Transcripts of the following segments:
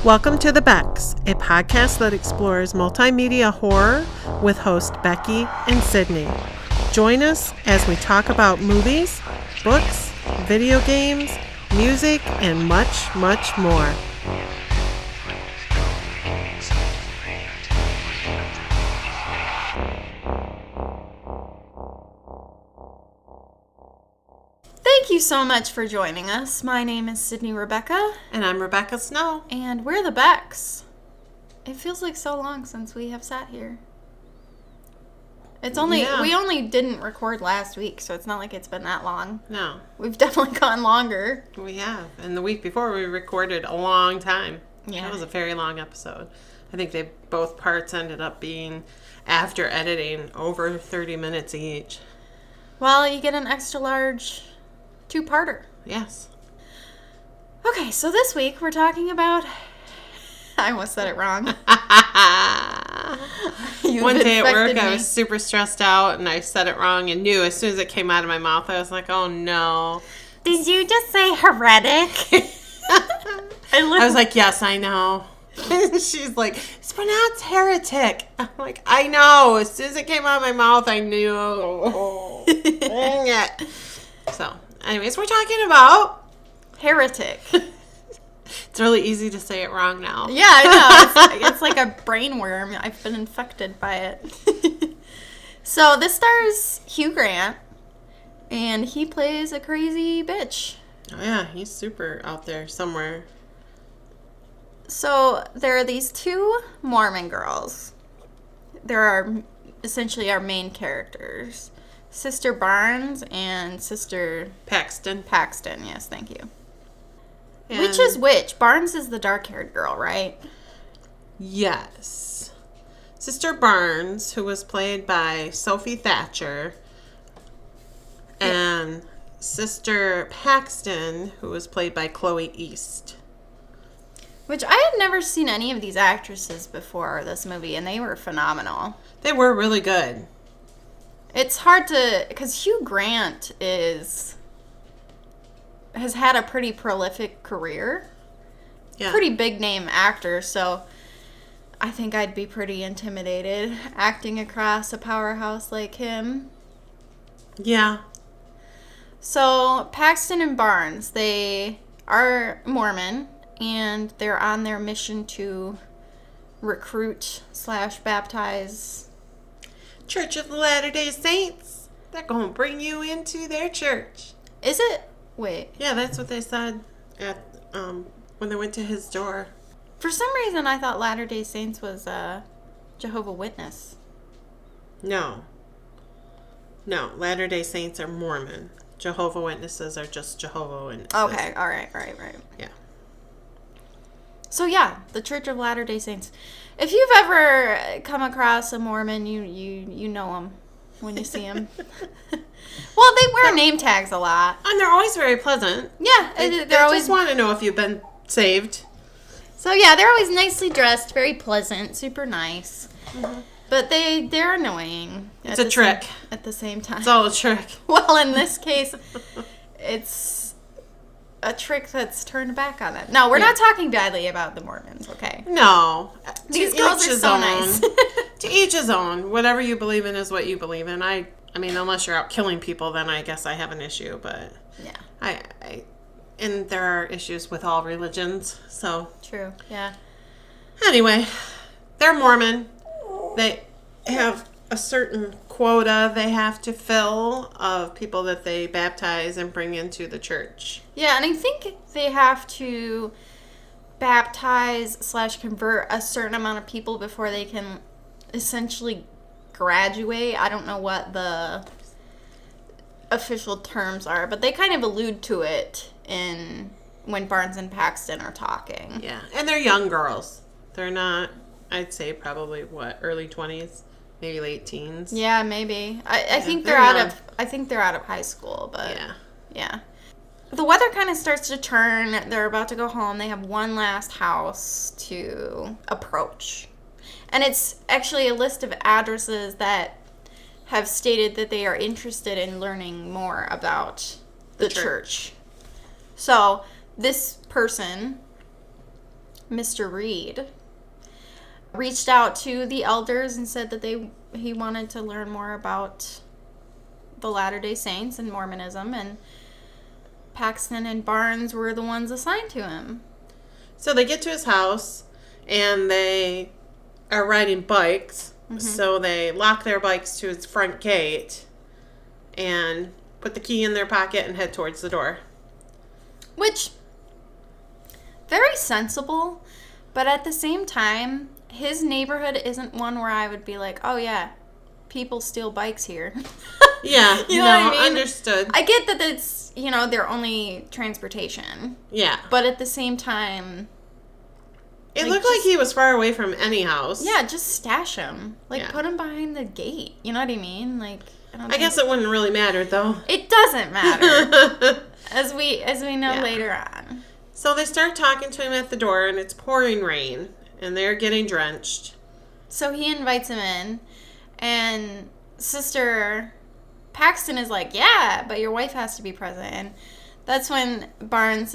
Welcome to the Becks, a podcast that explores multimedia horror with hosts Becky and Sydney. Join us as we talk about movies, books, video games, music, and much, much more. Thank you so much for joining us. My name is Sydney Rebecca. And I'm Rebecca Snow. And we're the Becks. It feels like so long since we have sat here. We only didn't record last week, so it's not like it's been that long. No. We've definitely gone longer. We have. And the week before we recorded a long time. Yeah. That was a very long episode. I think both parts ended up being, after editing, over 30 minutes each. Well, you get an extra large two-parter. Yes. Okay, so this week we're talking about... I almost said it wrong. One day at work, I was super stressed out, and I said it wrong and knew as soon as it came out of my mouth, I was like, oh no. Did you just say heretic? I was like, yes, I know. She's like, it's pronounced heretic. I'm like, I know. As soon as it came out of my mouth, I knew. Oh, dang it. So, anyways, we're talking about Heretic. It's really easy to say it wrong now. Yeah, I know. It's like a brain worm. I've been infected by it. So this stars Hugh Grant, and he plays a crazy bitch. Oh yeah, he's super out there somewhere. So there are these two Mormon girls. There are essentially our main characters. Sister Barnes and Sister... Paxton, yes, thank you. And which is which? Barnes is the dark-haired girl, right? Yes. Sister Barnes, who was played by Sophie Thatcher, and Sister Paxton, who was played by Chloe East. Which I had never seen any of these actresses before this movie, and they were phenomenal. They were really good. It's hard to... Because Hugh Grant has had a pretty prolific career. Yeah. Pretty big name actor, so I think I'd be pretty intimidated acting across a powerhouse like him. Yeah. So Paxton and Barnes, they are Mormon, and they're on their mission to recruit / baptize Church of the Latter-day Saints. They're going to bring you into their church. Is it? Wait. Yeah, that's what they said at when they went to his door. For some reason, I thought Latter-day Saints was Jehovah's Witness. No, Latter-day Saints are Mormon. Jehovah's Witnesses are just Jehovah's Witnesses. Okay, all right. Yeah. So yeah, the Church of Latter-day Saints. If you've ever come across a Mormon, you know them when you see them. Well, they wear name tags a lot. And they're always very pleasant. Yeah, They always just want to know if you've been saved. So yeah, they're always nicely dressed, very pleasant, super nice. Mm-hmm. But they're annoying. It's a trick. At the same time. It's all a trick. Well, in this case, it's a trick that's turned back on them. No, we're not talking badly about the Mormons, okay? No. These girls are so nice. To each his own. Whatever you believe in is what you believe in. I mean, unless you're out killing people, then I guess I have an issue. But yeah, and there are issues with all religions. So true. Yeah. Anyway, they're Mormon. They have a certain quota they have to fill of people that they baptize and bring into the church. Yeah, and I think they have to baptize / convert a certain amount of people before they can essentially graduate. I don't know what the official terms are, but they kind of allude to it when Barnes and Paxton are talking. Yeah, and they're young girls. They're not, I'd say probably early 20s, maybe late teens. Yeah, maybe. I think they're out of high school, but yeah. The weather kind of starts to turn. They're about to go home. They have one last house to approach. And it's actually a list of addresses that have stated that they are interested in learning more about the church. So this person Mr. Reed, reached out to the elders and said that he wanted to learn more about the Latter-day Saints and Mormonism, and Paxton and Barnes were the ones assigned to him. So they get to his house, and they are riding bikes. Mm-hmm. So they lock their bikes to his front gate and put the key in their pocket and head towards the door. Which, very sensible, but at the same time, his neighborhood isn't one where I would be like, oh yeah, people steal bikes here. Yeah, you know what I mean? Understood. I get that it's, their only transportation. Yeah. But at the same time... It looked like he was far away from any house. Yeah, just stash him. Put him behind the gate. You know what I mean? I guess it wouldn't really matter, though. It doesn't matter. as we know later on. So they start talking to him at the door, and it's pouring rain, and they're getting drenched. So he invites him in, and Sister Paxton is like, yeah, but your wife has to be present. And that's when Barnes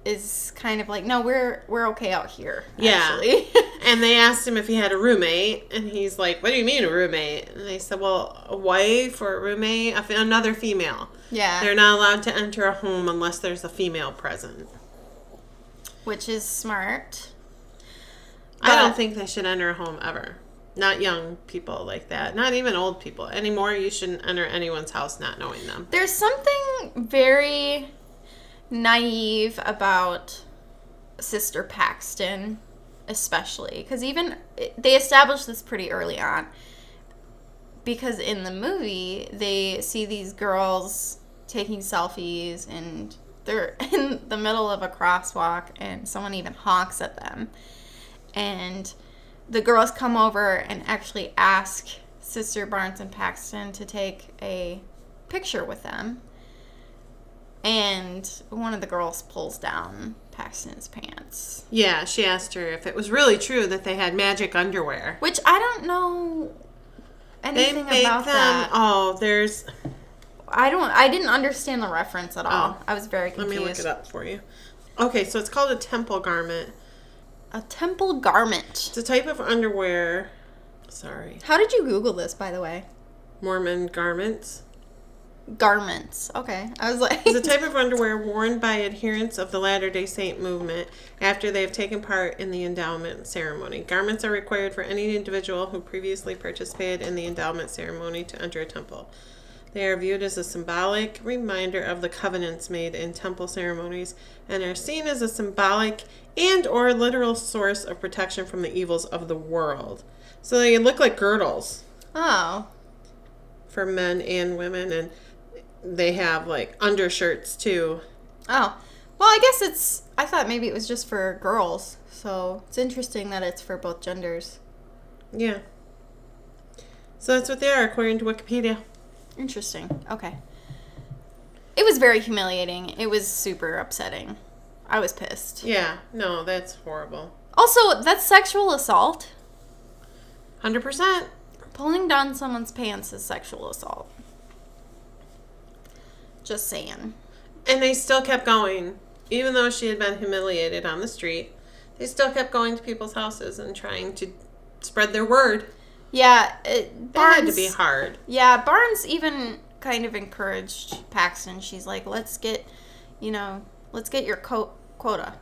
is kind of like, no, we're okay out here, actually. And they asked him if he had a roommate, and he's like, what do you mean a roommate? And they said, well, a wife or a roommate, another female. Yeah. They're not allowed to enter a home unless there's a female present. Which is smart. I don't think they should enter a home ever. Not young people like that. Not even old people. Anymore, you shouldn't enter anyone's house not knowing them. There's something very naive about Sister Paxton, especially. Because they established this pretty early on. Because in the movie, they see these girls taking selfies, and they're in the middle of a crosswalk, and someone even honks at them. And the girls come over and actually ask Sister Barnes and Paxton to take a picture with them. And one of the girls pulls down Paxton's pants. Yeah, she asked her if it was really true that they had magic underwear. Which I don't know anything about that. Oh, there's... I didn't understand the reference at all. I was very confused. Let me look it up for you. Okay, so it's called a temple garment. A temple garment. It's a type of underwear. Sorry. How did you Google this, by the way? Mormon garments. Garments. Okay. I was like... It's a type of underwear worn by adherents of the Latter-day Saint movement after they have taken part in the endowment ceremony. Garments are required for any individual who previously participated in the endowment ceremony to enter a temple. They are viewed as a symbolic reminder of the covenants made in temple ceremonies and are seen as a symbolic and or literal source of protection from the evils of the world. So they look like girdles. Oh. For men and women, and they have undershirts too. Oh. Well, I guess I thought maybe it was just for girls. So it's interesting that it's for both genders. Yeah. So that's what they are, according to Wikipedia. Interesting. Okay. It was very humiliating. It was super upsetting. I was pissed. Yeah. No, that's horrible. Also, that's sexual assault. 100%. Pulling down someone's pants is sexual assault. Just saying. And they still kept going. Even though she had been humiliated on the street, they still kept going to people's houses and trying to spread their word. Yeah, Barnes had to be hard. Yeah, Barnes even kind of encouraged Paxton. She's like, let's get your quota.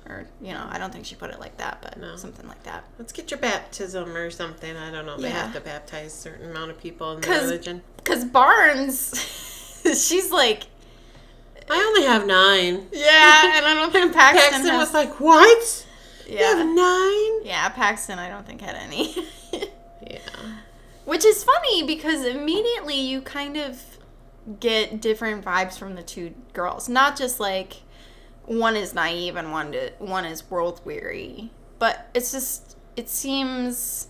Or, I don't think she put it like that, but something like that. Let's get your baptism or something. I don't know. They have to baptize a certain amount of people in their religion. Because Barnes, she's like... I only have 9. Yeah, and I don't think Paxton was like, what? Yeah. You have 9? Yeah, Paxton I don't think had any. Yeah. Which is funny because immediately you kind of get different vibes from the two girls. Not just like one is naive and one is world weary. But it's just, it seems...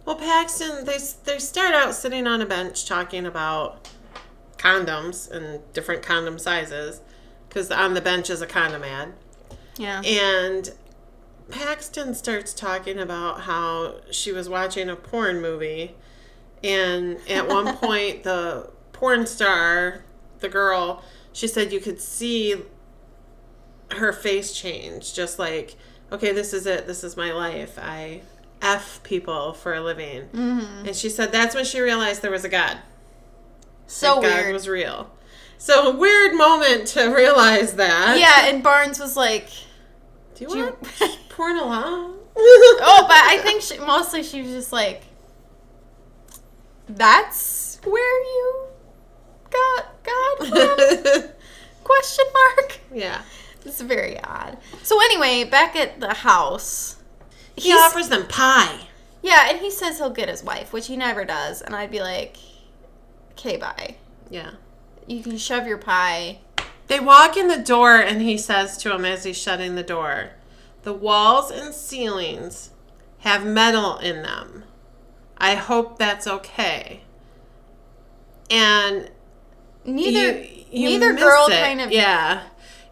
Well, Paxton, they start out sitting on a bench talking about condoms and different condom sizes. Because on the bench is a condom ad. Yeah. And Paxton starts talking about how she was watching a porn movie, and at one point the porn star, the girl, she said you could see her face change, just like okay, this is it. This is my life. I F people for a living. Mm-hmm. And she said that's when she realized there was a God. So weird. God was real. So a weird moment to realize that. Yeah, and Barnes was like, do you want porn along? Oh, but I think she was just like, that's where you got God from? Question mark. Yeah. It's very odd. So anyway, back at the house. He offers them pie. Yeah, and he says he'll get his wife, which he never does. And I'd be like, okay, bye. Yeah. You can shove your pie. They walk in the door, and he says to him as he's shutting the door, the walls and ceilings have metal in them. I hope that's okay. And neither girl kind of... Yeah.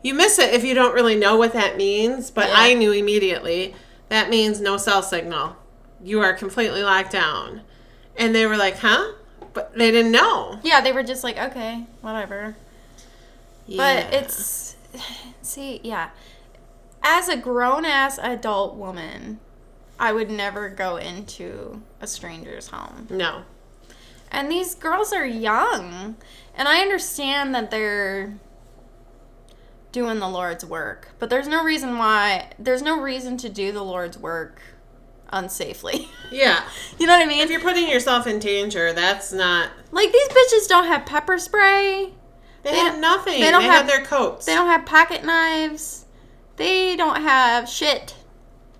You miss it if you don't really know what that means, but I knew immediately that means no cell signal. You are completely locked down. And they were like, huh? But they didn't know. Yeah, they were just like, okay, whatever. Yeah. But it's... See, yeah. As a grown-ass adult woman, I would never go into a stranger's home. No. And these girls are young. And I understand that they're doing the Lord's work. But there's no reason to do the Lord's work unsafely. Yeah. You know what I mean? If you're putting yourself in danger, that's not... Like, these bitches don't have pepper spray. They have nothing. They don't have their coats. They don't have pocket knives. They don't have shit.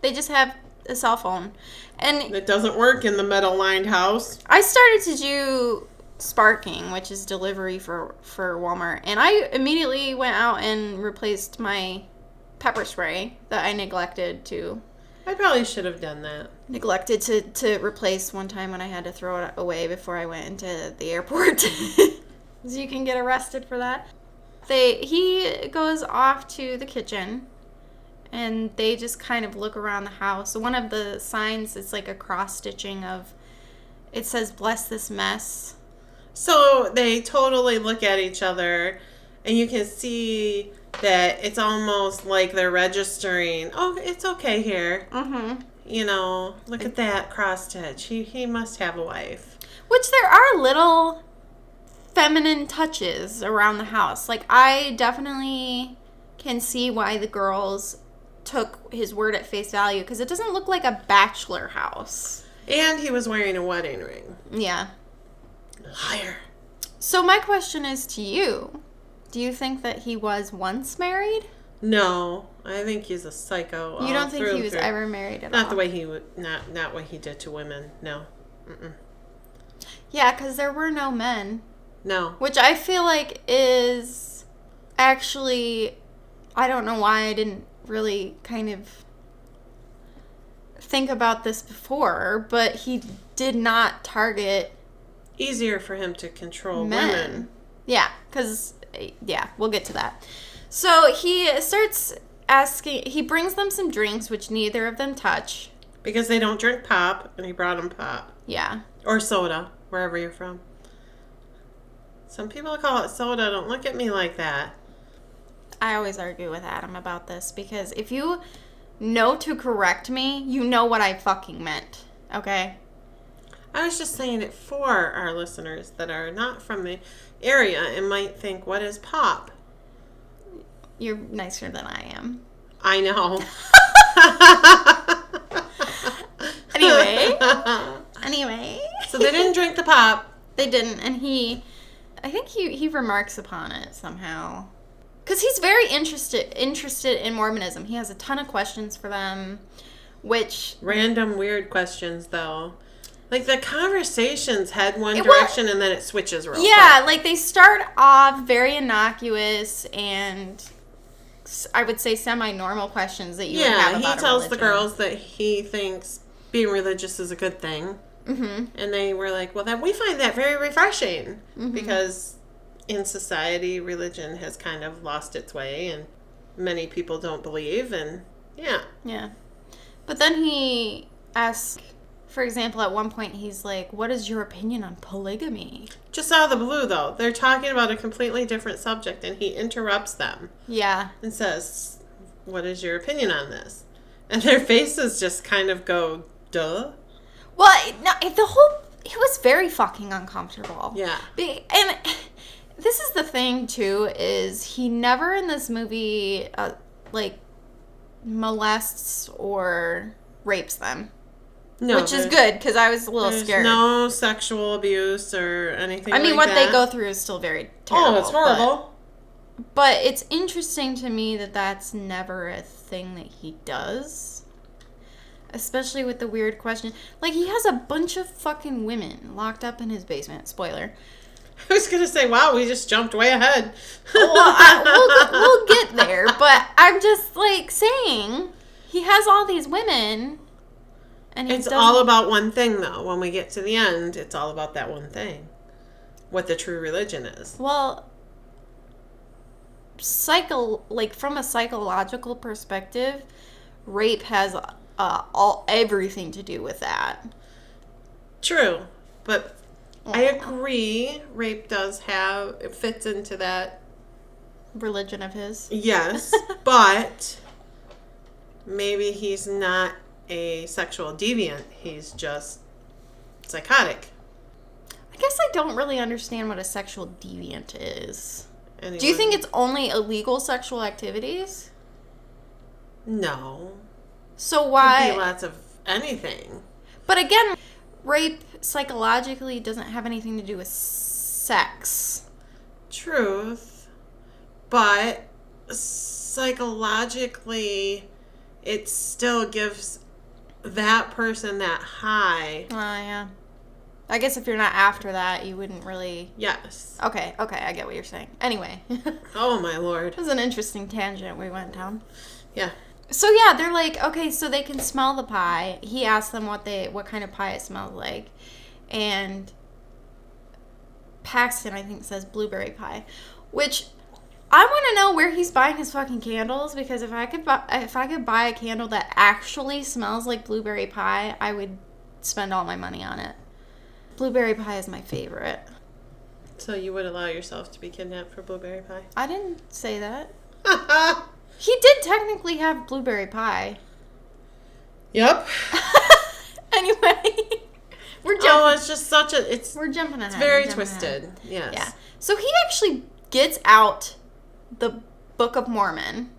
They just have a cell phone. And it doesn't work in the metal-lined house. I started to do sparking, which is delivery for Walmart. And I immediately went out and replaced my pepper spray that I neglected to replace one time when I had to throw it away before I went into the airport. So you can get arrested for that. He goes off to the kitchen, and they just kind of look around the house. So one of the signs is like a cross-stitching of, it says, bless this mess. So they totally look at each other, and you can see that it's almost like they're registering, oh, it's okay here. Mm-hmm. You know, look at that cross-stitch. He must have a wife. Which there are little feminine touches around the house. Like, I definitely can see why the girls took his word at face value, because it doesn't look like a bachelor house. And he was wearing a wedding ring. Yeah. Liar. So my question is to you. Do you think that he was once married? No. I think he's a psycho. You don't think he was ever married at all? Not the way he would, not what he did to women. No. Mm-mm. Yeah, because there were no men. No. Which I feel like is actually, I don't know why I didn't really kind of think about this before, but he did not target... Easier for him to control men. Women. Yeah, because, yeah, we'll get to that. So he starts asking, he brings them some drinks, which neither of them touch. Because they don't drink pop, and he brought them pop. Yeah. Or soda, wherever you're from. Some people call it soda. Don't look at me like that. I always argue with Adam about this, because if you know to correct me, you know what I fucking meant. Okay? I was just saying it for our listeners that are not from the area and might think, what is pop? You're nicer than I am. I know. Anyway. So they didn't drink the pop. They didn't, and I think he remarks upon it somehow. Because he's very interested in Mormonism. He has a ton of questions for them, which... Random weird questions, though. Like, the conversations head one direction and then it switches real quick. Yeah, like, they start off very innocuous and, I would say, semi-normal questions that you would have about he tells religion. the girls that he thinks being religious is a good thing. Mm-hmm. And they were like, well, then we find that very refreshing. Mm-hmm. Because in society, religion has kind of lost its way and many people don't believe. And, yeah. Yeah. But then he asks... For example, at one point, he's like, what is your opinion on polygamy? Just out of the blue, though. They're talking about a completely different subject, and he interrupts them. Yeah. And says, what is your opinion on this? And their faces just kind of go, duh. Well, no, it was very fucking uncomfortable. Yeah. And this is the thing, too, is he never in this movie, molests or rapes them. No. Which is good, because I was a little scared. No sexual abuse or anything like that. I mean, what they go through is still very terrible. Oh, it's horrible. But it's interesting to me that that's never a thing that he does. Especially with the weird question. Like, he has a bunch of fucking women locked up in his basement. Spoiler. I was going to say, wow, we just jumped way ahead. Well, we'll get there. But I'm just, saying, he has all these women. And it's all about one thing, though. When we get to the end, it's all about that one thing. What the true religion is. Well, from a psychological perspective, rape has everything to do with that. True, but I agree. Rape it fits into that religion of his. Yes, but maybe he's not a sexual deviant. He's just psychotic. I guess I don't really understand what a sexual deviant is. Do you think it's only illegal sexual activities? No. So why? Could be lots of anything. But again, rape psychologically doesn't have anything to do with sex. Truth. But psychologically, it still gives that person that high. Yeah. I guess if you're not after that, you wouldn't really... Yes. Okay, I get what you're saying. Anyway. Oh, my Lord. It was an interesting tangent we went down. Yeah. So, yeah, they're like, okay, so they can smell the pie. He asked them what kind of pie it smells like. And Paxton, I think, says blueberry pie. Which, I want to know where he's buying his fucking candles. Because if I could buy a candle that actually smells like blueberry pie, I would spend all my money on it. Blueberry pie is my favorite. So you would allow yourself to be kidnapped for blueberry pie? I didn't say that. He did technically have blueberry pie. Yep. Anyway, we're jumping. Oh, it's just we're jumping ahead. It's very twisted. Yes. Yeah. So he actually gets out the Book of Mormon,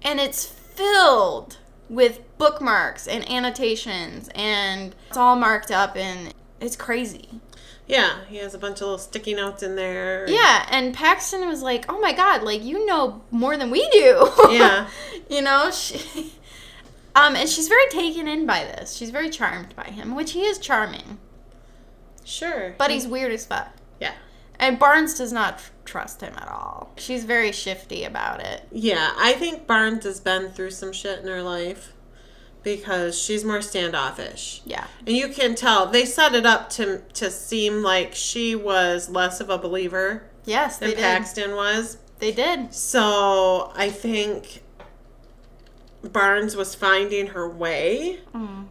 and it's filled with bookmarks and annotations, and it's all marked up, and it's crazy. Yeah, he has a bunch of little sticky notes in there. Yeah, and Paxton was like, oh my God, you know more than we do. Yeah. And she's very taken in by this. She's very charmed by him, which he is charming. Sure. But he's weird as fuck. Yeah. And Barnes does not trust him at all. She's very shifty about it. Yeah, I think Barnes has been through some shit in her life. Because she's more standoffish. Yeah. And you can tell. They set it up to seem like she was less of a believer. Yes, they did. Than Paxton was. They did. So I think Barnes was finding her way.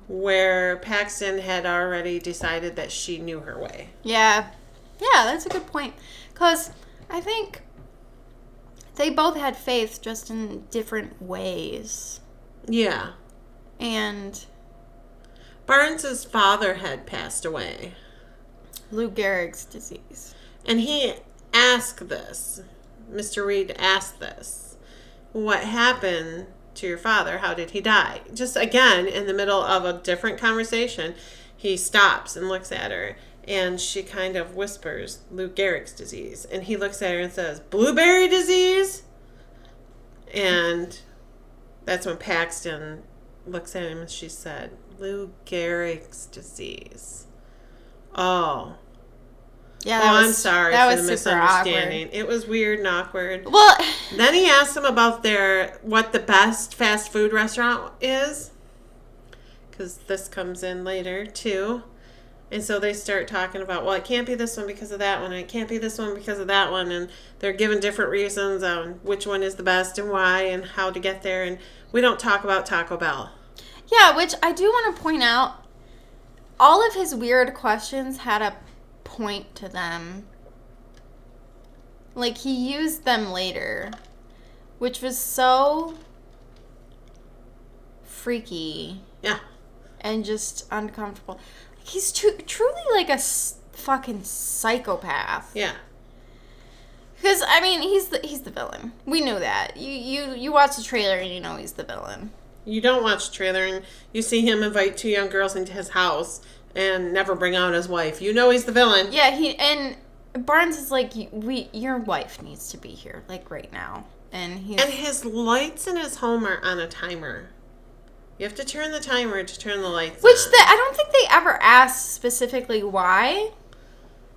Where Paxton had already decided that she knew her way. Yeah. Yeah, that's a good point. Because I think they both had faith just in different ways. Yeah. And Barnes's father had passed away. Lou Gehrig's disease. And he asked this. Mr. Reed asked this. What happened to your father? How did he die? Just again, in the middle of a different conversation, he stops and looks at her. And she kind of whispers, Lou Gehrig's disease. And he looks at her and says, blueberry disease? And that's when Paxton looks at him and she said, Lou Gehrig's disease. Oh. Yeah, I'm sorry for the misunderstanding. Awkward. It was weird and awkward. Well, then he asked him about what the best fast food restaurant is. Because this comes in later, too. And so they start talking about, well, it can't be this one because of that one, and it can't be this one because of that one. And they're given different reasons on which one is the best and why and how to get there. And we don't talk about Taco Bell. Yeah, which I do want to point out, all of his weird questions had a point to them. He used them later, which was so freaky. Yeah. And just uncomfortable. He's truly like a fucking psychopath. Yeah. Because, I mean, he's the villain. We knew that. You watch the trailer and you know he's the villain. You don't watch the trailer and you see him invite 2 young girls into his house and never bring out his wife. You know he's the villain. Yeah, and Barnes is like, your wife needs to be here, like, right now. And his lights in his home are on a timer. You have to turn the timer to turn the lights on. I don't think they ever asked specifically why.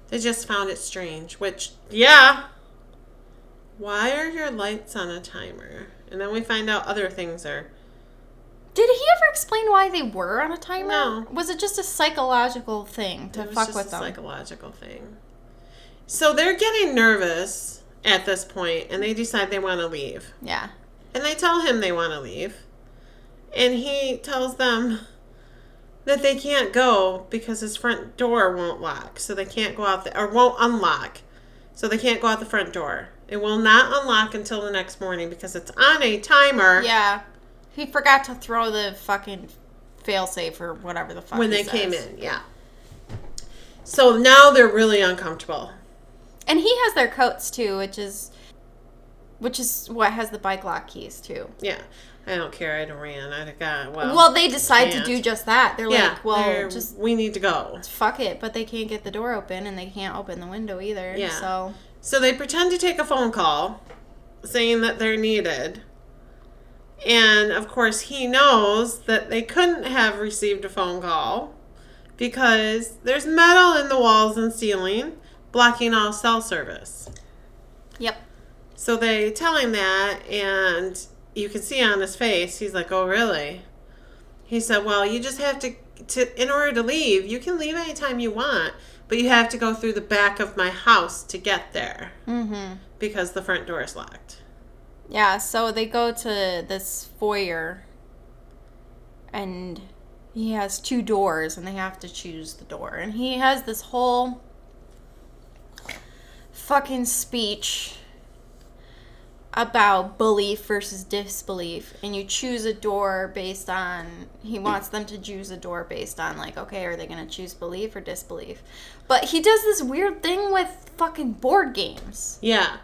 They just found it strange, which, yeah. Why are your lights on a timer? And then we find out other things are. Did he ever explain why they were on a timer? No. Was it just a psychological thing to fuck with them? It was just a psychological thing. So they're getting nervous at this point, and they decide they want to leave. Yeah. And they tell him they want to leave. And he tells them that they can't go because his front door won't lock. So they can't go out or won't unlock. So they can't go out the front door. It will not unlock until the next morning because it's on a timer. Yeah. He forgot to throw the fucking failsafe or whatever the fuck when they came in, yeah. So now they're really uncomfortable. And he has their coats too, which is what has the bike lock keys too. Yeah. I don't care. I'd have ran. I'd have got, well, they decide to do just that. They're like, well, just... we need to go. Fuck it. But they can't get the door open, and they can't open the window either. Yeah. So they pretend to take a phone call, saying that they're needed. And, of course, he knows that they couldn't have received a phone call because there's metal in the walls and ceiling blocking all cell service. Yep. So they tell him that, and you can see on his face, he's like, oh, really? He said, well, you just have to in order to leave, you can leave anytime you want, but you have to go through the back of my house to get there. Mm-hmm. Because the front door is locked. Yeah, so they go to this foyer, and he has 2 doors, and they have to choose the door. And he has this whole fucking speech about belief versus disbelief, and you choose a door based on, he wants them to choose a door based on, like, okay, are they going to choose belief or disbelief? But he does this weird thing with fucking board games. Yeah.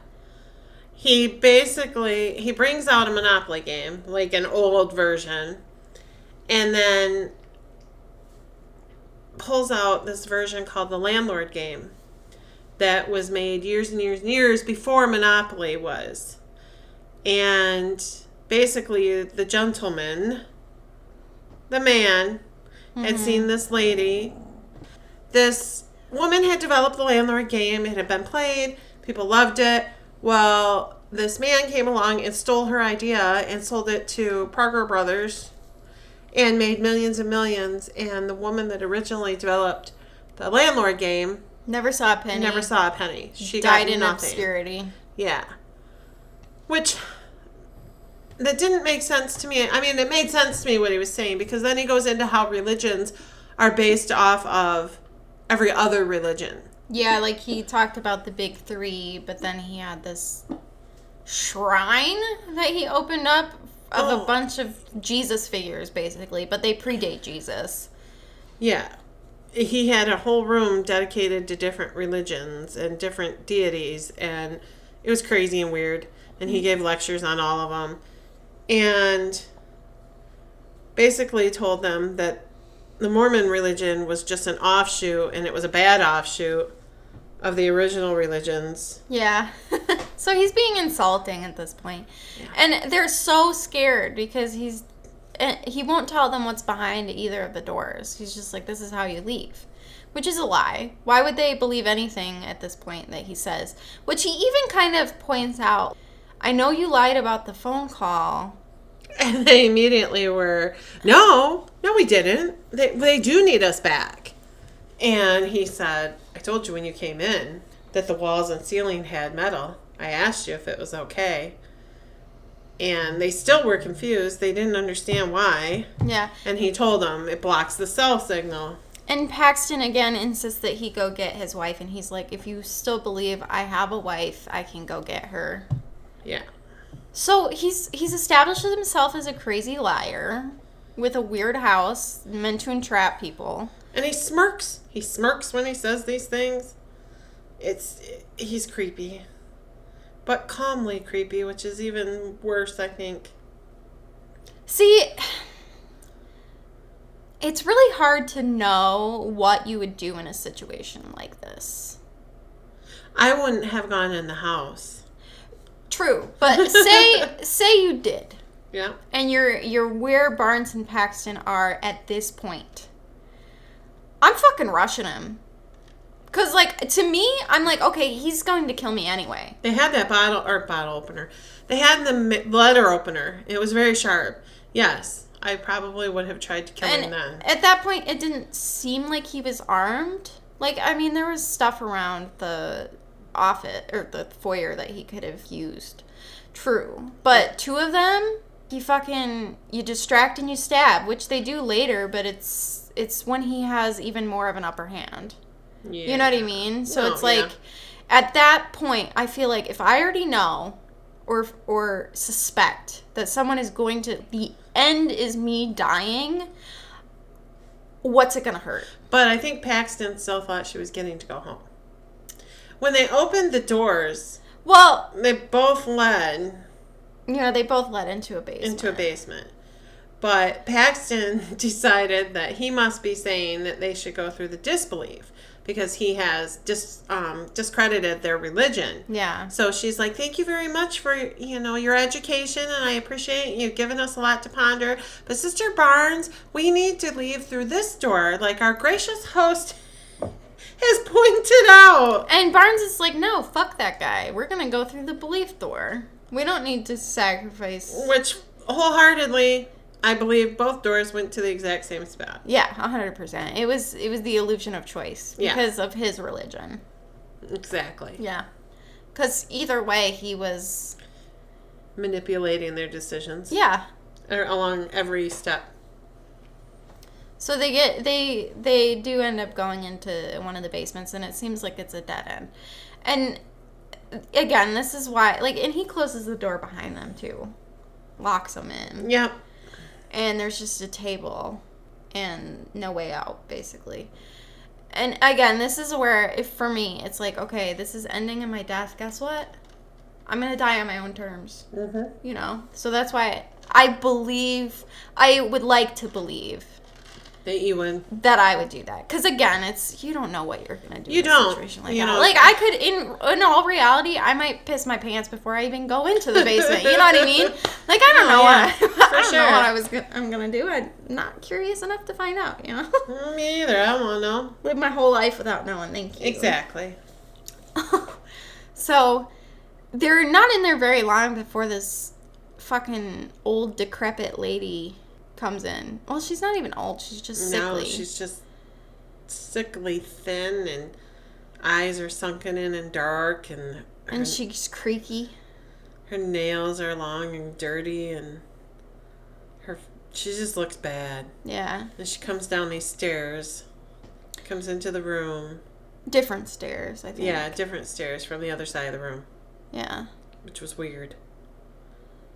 He brings out a Monopoly game, like an old version, and then pulls out this version called the Landlord game that was made years and years and years before Monopoly was. And basically the gentleman, the man, had seen this lady. This woman had developed the Landlord game. It had been played. People loved it. Well, this man came along and stole her idea and sold it to Parker Brothers and made millions and millions. And the woman that originally developed the Landlord game never saw a penny. She died got in nothing. Obscurity. Yeah. Which, that didn't make sense to me. I mean, it made sense to me what he was saying, because then he goes into how religions are based off of every other religion. Yeah, like he talked about the big 3, but then he had this shrine that he opened up of a bunch of Jesus figures, basically, but they predate Jesus. Yeah. He had a whole room dedicated to different religions and different deities, and it was crazy and weird. And he gave lectures on all of them. And basically told them that the Mormon religion was just an offshoot, and it was a bad offshoot of the original religions. Yeah. So he's being insulting at this point. Yeah. And they're so scared because he won't tell them what's behind either of the doors. He's just like, this is how you leave. Which is a lie. Why would they believe anything at this point that he says? Which he even kind of points out, I know you lied about the phone call. And they immediately were, no, we didn't. They do need us back. And he said, I told you when you came in that the walls and ceiling had metal. I asked you if it was okay. And they still were confused. They didn't understand why. Yeah. And he told them it blocks the cell signal. And Paxton again insists that he go get his wife. And he's like, if you still believe I have a wife, I can go get her. Yeah. So he's established himself as a crazy liar. with a weird house meant to entrap people. And he smirks. He smirks when he says these things. He's creepy. But calmly creepy, which is even worse, I think. See, it's really hard to know what you would do in a situation like this. I wouldn't have gone in the house. True, but say you did. Yeah. And you're where Barnes and Paxton are at this point. I'm fucking rushing him. Because, like, to me, I'm like, okay, he's going to kill me anyway. They had that bottle opener. They had the letter opener. It was very sharp. Yes, I probably would have tried to kill him then. At that point, it didn't seem like he was armed. Like, I mean, there was stuff around the office, or the foyer that he could have used. True. But two of them, you distract and you stab, which they do later, but it's when he has even more of an upper hand. Yeah. You know what I mean? So it's like, at that point, I feel like if I already know or suspect that someone is going to, the end is me dying, what's it going to hurt? But I think Paxton still thought she was getting to go home. When they opened the doors, well, they both led. They both led into a basement. But Paxton decided that he must be saying that they should go through the disbelief because he has discredited their religion. Yeah. So she's like, thank you very much for, your education, and I appreciate you giving us a lot to ponder. But Sister Barnes, we need to leave through this door, like our gracious host has pointed out. And Barnes is like, no, fuck that guy. We're going to go through the belief door. We don't need to sacrifice. Which, wholeheartedly, I believe both doors went to the exact same spot. Yeah, 100%. It was the illusion of choice because of his religion. Exactly. Yeah. Because either way, he was manipulating their decisions. Yeah. Along every step. So they do end up going into one of the basements, and it seems like it's a dead end. And again, this is why, and he closes the door behind them too, locks them in. Yep. And there's just a table and no way out, basically. And again, this is where, for me, it's like, okay, this is ending in my death. Guess what? I'm going to die on my own terms. Mm-hmm. So that's why I would like to believe that I would do that. Because again, you don't know what you're going to do in a situation like that. Like, I could, in all reality, I might piss my pants before I even go into the basement. You know what I mean? Like, I don't know what I'm going to do. I'm not curious enough to find out, Me either. I don't want to know. Live my whole life without knowing. Thank you. Exactly. So, they're not in there very long before this fucking old, decrepit lady comes in. Well, she's not even old. She's just sickly. No, she's just sickly thin, and eyes are sunken in and dark, and she's creaky. Her nails are long and dirty, and she just looks bad. Yeah. And she comes down these stairs, comes into the room. Different stairs, I think. Yeah, different stairs from the other side of the room. Yeah. Which was weird.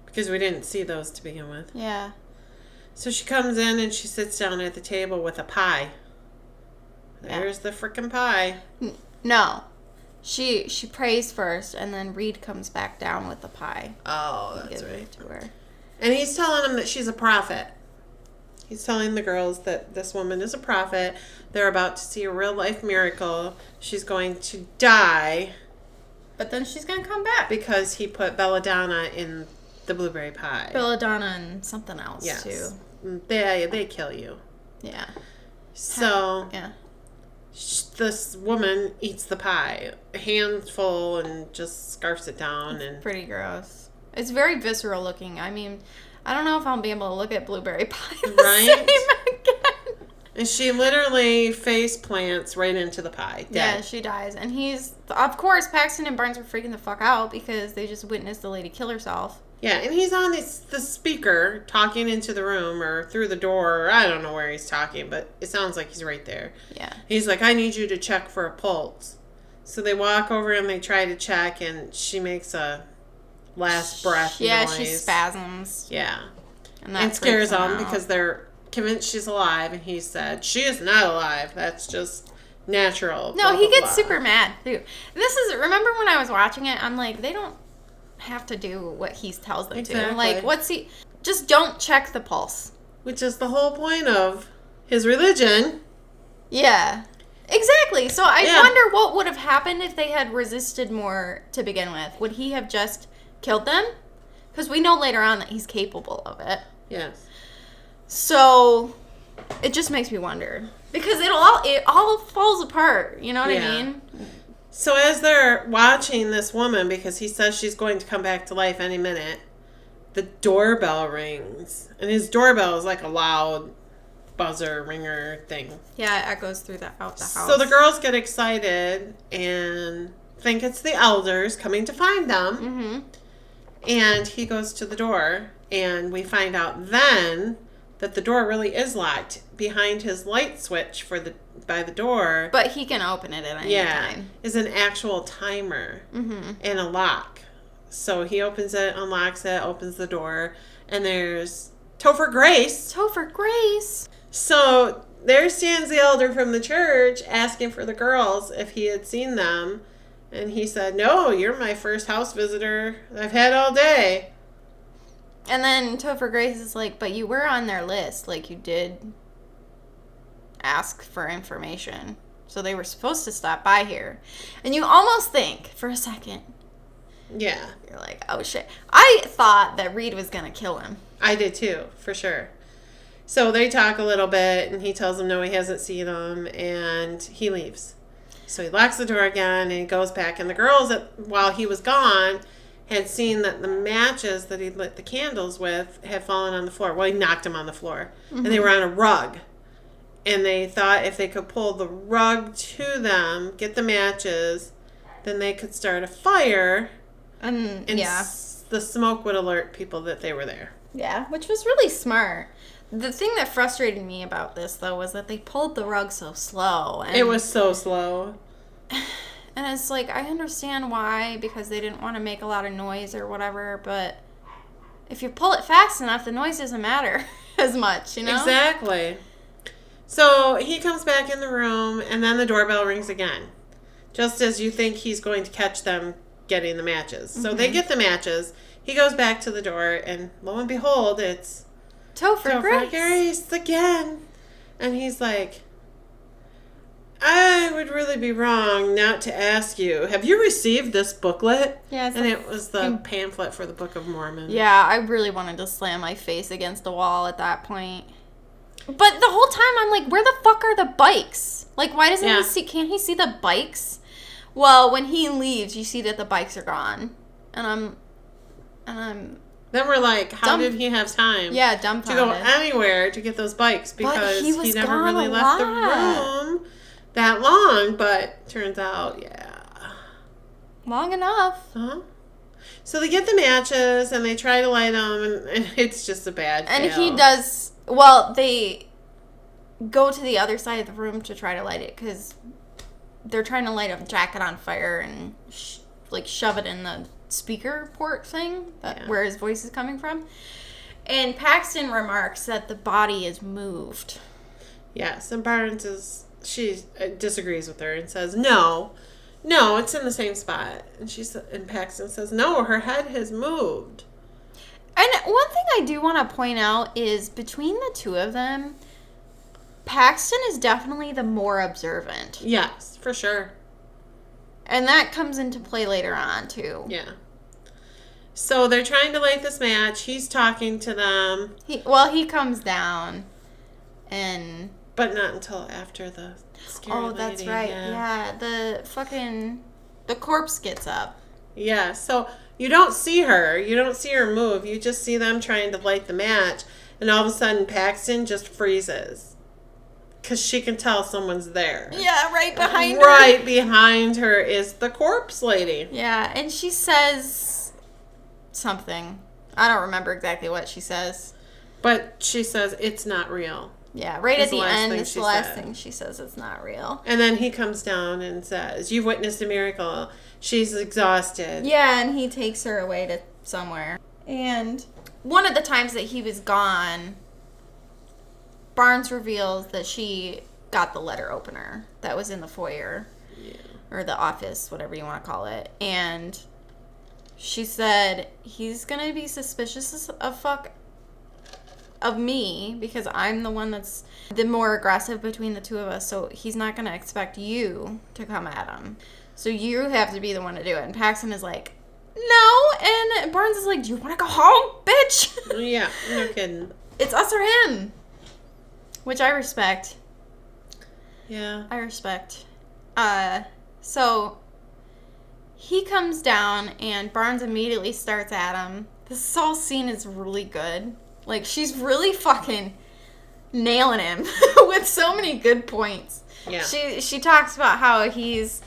Because we didn't see those to begin with. Yeah. So she comes in and she sits down at the table with a pie. There's the frickin' pie. No. She prays first, and then Reed comes back down with the pie. Oh, that's right. To her. And he's telling them that she's a prophet. He's telling the girls that this woman is a prophet. They're about to see a real-life miracle. She's going to die. But then she's going to come back. Because he put belladonna in the blueberry pie. Belladonna and something else, too. They kill you. Yeah. So, yeah. This woman eats the pie, a handful, and just scarfs it down. It's pretty gross. It's very visceral looking. I mean, I don't know if I'll be able to look at blueberry pie the same again. And she literally face plants right into the pie. Dead. Yeah, she dies. And of course, Paxton and Barnes are freaking the fuck out because they just witnessed the lady kill herself. Yeah, and he's on the speaker talking into the room or through the door. Or I don't know where he's talking, but it sounds like he's right there. Yeah. He's like, I need you to check for a pulse. So they walk over and they try to check, and she makes a last breath noise. Yeah, she spasms. Yeah. And scares them because they're convinced she's alive, and he said, she is not alive. That's just natural. No, he gets super mad, too. Remember when I was watching it, I'm like, they don't have to do what he tells them to. I'm like, just don't check the pulse. Which is the whole point of his religion. Yeah. Exactly. So I wonder what would have happened if they had resisted more to begin with. Would he have just killed them? Because we know later on that he's capable of it. Yes. So it just makes me wonder. Because it all falls apart. You know what I mean? So as they're watching this woman, because he says she's going to come back to life any minute, the doorbell rings. And his doorbell is like a loud buzzer ringer thing. Yeah, it echoes out the house. So the girls get excited and think it's the elders coming to find them. Mm-hmm. And he goes to the door, and we find out then that the door really is locked behind his light switch by the door. But he can open it at any time. Is an actual timer and a lock. So he opens it, unlocks it, opens the door, and there's Topher Grace. Topher Grace. So there stands the elder from the church asking for the girls if he had seen them. And he said, no, you're my first house visitor I've had all day. And then Topher Grace is like, but you were on their list. Like, you did ask for information. So they were supposed to stop by here. And you almost think, for a second. Yeah. You're like, oh, shit. I thought that Reed was going to kill him. I did, too, for sure. So they talk a little bit, and he tells them no, he hasn't seen them, and he leaves. So he locks the door again, and he goes back. And the girls, while he was gone, had seen that the matches that he lit the candles with had fallen on the floor. Well, he knocked them on the floor. Mm-hmm. And they were on a rug. And they thought if they could pull the rug to them, get the matches, then they could start a fire. And the smoke would alert people that they were there. Yeah, which was really smart. The thing that frustrated me about this, though, was that they pulled the rug so slow. And it was so slow. And it's like, I understand why, because they didn't want to make a lot of noise or whatever, but if you pull it fast enough, the noise doesn't matter as much, you know? Exactly. So he comes back in the room, and then the doorbell rings again. Just as you think he's going to catch them getting the matches. So they get the matches. He goes back to the door, and lo and behold, it's Topher Grace again. And he's like, I would really be wrong not to ask you, have you received this booklet? Yeah. And it was the pamphlet for the Book of Mormon. Yeah, I really wanted to slam my face against the wall at that point. But the whole time I'm like, where the fuck are the bikes? Like, why doesn't he see, can't he see the bikes? Well, when he leaves, you see that the bikes are gone. And I'm then we're like, how did he have time dumbfounded. to go anywhere to get those bikes? Because he never really left the room that long. But turns out, long enough. Uh-huh. So they get the matches, and they try to light them, and it's just a bad fail. And he does, well, they go to the other side of the room to try to light it, because they're trying to light a jacket on fire and, shove it in the speaker port thing where his voice is coming from. And Paxton remarks that the body is moved. Yes, and Barnes she disagrees with her and says, no, it's in the same spot. And Paxton says, no, her head has moved. And one thing I do want to point out is between the two of them, Paxton is definitely the more observant. Yes, for sure. And that comes into play later on, too. Yeah. So they're trying to light this match. He's talking to them. He comes down and... But not until after the scary lady. That's right. Yeah, the corpse gets up. Yeah, so you don't see her. You don't see her move. You just see them trying to light the match. And all of a sudden, Paxton just freezes. Because she can tell someone's there. Yeah, right behind her. Right behind her is the corpse lady. Yeah, and she says something. I don't remember exactly what she says. But she says, it's not real. Yeah, right at the end, it's the last thing she says, it's not real. And then he comes down and says, you've witnessed a miracle. She's exhausted. Yeah, and he takes her away to somewhere. And one of the times that he was gone... Barnes reveals that she got the letter opener that was in the foyer. Yeah. Or the office, whatever you want to call it. And she said, he's going to be suspicious of me because I'm the one that's the more aggressive between the two of us. So he's not going to expect you to come at him. So you have to be the one to do it. And Paxton is like, no. And Barnes is like, do you want to go home, bitch? Yeah, no kidding. It's us or him. Which I respect. Yeah. I respect. So he comes down and Barnes immediately starts at him. This whole scene is really good. Like, she's really fucking nailing him with so many good points. Yeah. She talks about how he's,